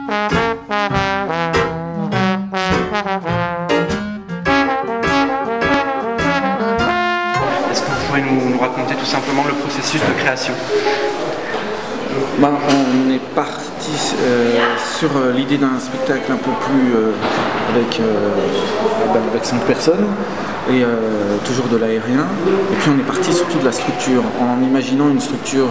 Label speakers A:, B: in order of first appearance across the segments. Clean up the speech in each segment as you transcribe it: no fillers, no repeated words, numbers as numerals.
A: Est-ce que vous pouvez nous raconter tout simplement le processus de création?
B: On est parti sur l'idée d'un spectacle un peu plus avec 5 personnes et toujours de l'aérien. Et puis on est parti surtout de la structure, en imaginant une structure,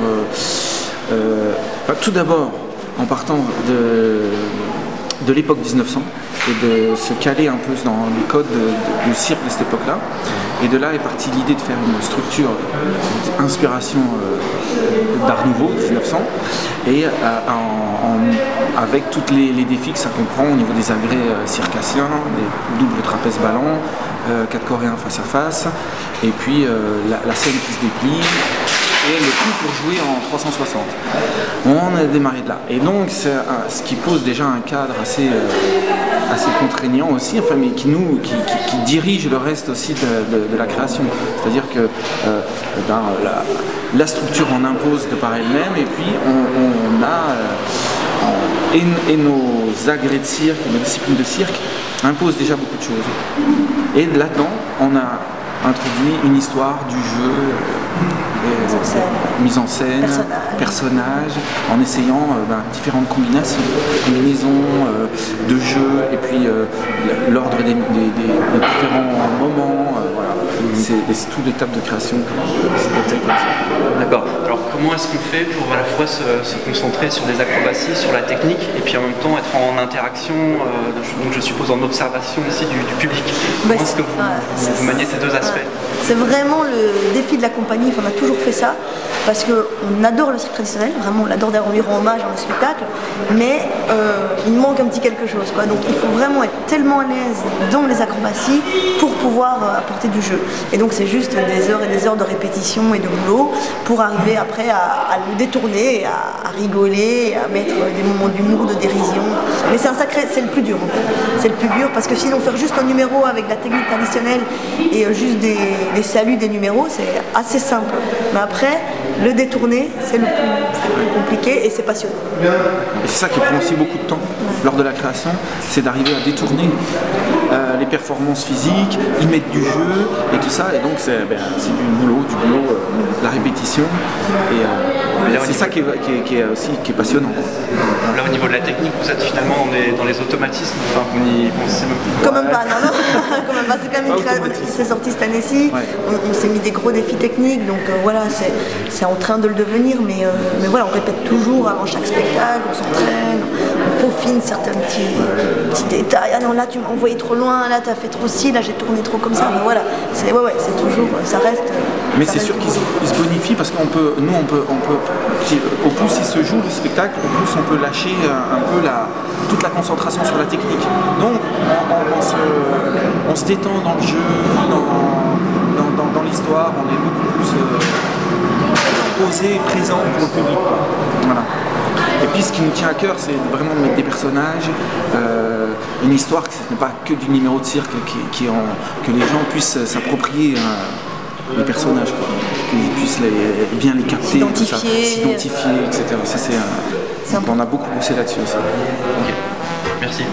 B: tout d'abord en partant de l'époque 1900 et de se caler un peu dans les codes du cirque de cette époque-là. Et de là est partie l'idée de faire une structure d'inspiration d'art nouveau, 1900, et avec tous les défis que ça comprend au niveau des agrès circassiens, des doubles trapèzes ballants, 4 coréens face à face, et puis la scène qui se déplie, et le tout pour jouer en 360. On a démarré de là. Et donc, ce qui pose déjà un cadre assez contraignant aussi, enfin, mais qui dirige le reste aussi de la création. C'est-à-dire que la structure en impose de par elle-même, et puis on a et nos agrès de cirque, nos disciplines de cirque imposent déjà beaucoup de choses. Et là-dedans, on a introduit une histoire du jeu, mise en scène, personnages, en essayant différentes combinaisons de jeux, et puis l'ordre des différents moments. Voilà. C'est toute l'étape de création.
A: D'accord. Alors comment est-ce qu'on fait pour à la fois se concentrer sur les acrobaties, sur la technique, et puis en même temps être en interaction, donc je suppose en observation aussi du public? Comment est-ce que vous maniez ces deux aspects?
C: C'est vraiment le défi de la compagnie. On a toujours fait ça parce qu'on adore le cirque traditionnel, vraiment on adore d'ailleurs, on lui rend hommage dans le spectacle, mais il manque un petit quelque chose, quoi. Donc il faut vraiment être tellement à l'aise dans les acrobaties pour pouvoir apporter du jeu. Et donc c'est juste des heures et des heures de répétition et de boulot pour arriver après à le détourner, et à rigoler, à mettre des moments d'humour, de dérision. Mais c'est un sacré, c'est le plus dur en fait. C'est le plus dur parce que sinon faire juste un numéro avec la technique traditionnelle et juste des saluts, des numéros, c'est assez simple. Mais après, le détourner, c'est le plus compliqué et c'est passionnant.
B: Et c'est ça qui prend aussi beaucoup de temps lors de la création, c'est d'arriver à détourner les performances physiques, y mettre du jeu et tout ça. Et donc c'est du boulot, la répétition. Et c'est ça qui est passionnant.
A: Là au niveau de la technique, vous êtes finalement dans les automatismes, enfin, vous n'y pensez même pas.
C: Quand même pas, non. Quand même pas. C'est quand même une création. C'est sorti cette année-ci. Ouais. On s'est mis des gros défis techniques, donc voilà, c'est en train de le devenir, mais voilà, on répète toujours avant chaque spectacle, on s'entraîne, on peaufine certains petits détails. Ah non, là tu m'as envoyé trop loin, là tu as fait trop ci, là j'ai tourné trop comme ça. Mais voilà, c'est toujours, ça reste.
B: Mais c'est sûr qu'il se bonifie parce qu'on peut, au plus il se joue le spectacle, au plus on peut lâcher un peu toute la concentration sur la technique. Donc on se détend dans le jeu, dans l'histoire, on est beaucoup plus posé, présent pour le public. Voilà. Et puis ce qui nous tient à cœur, c'est vraiment de mettre des personnages, une histoire, que ce n'est pas que du numéro de cirque, que les gens puissent s'approprier les personnages, qu'ils puissent bien les capter, s'identifier, etc. Ça, donc on a beaucoup bossé là-dessus aussi.
A: Okay. Merci.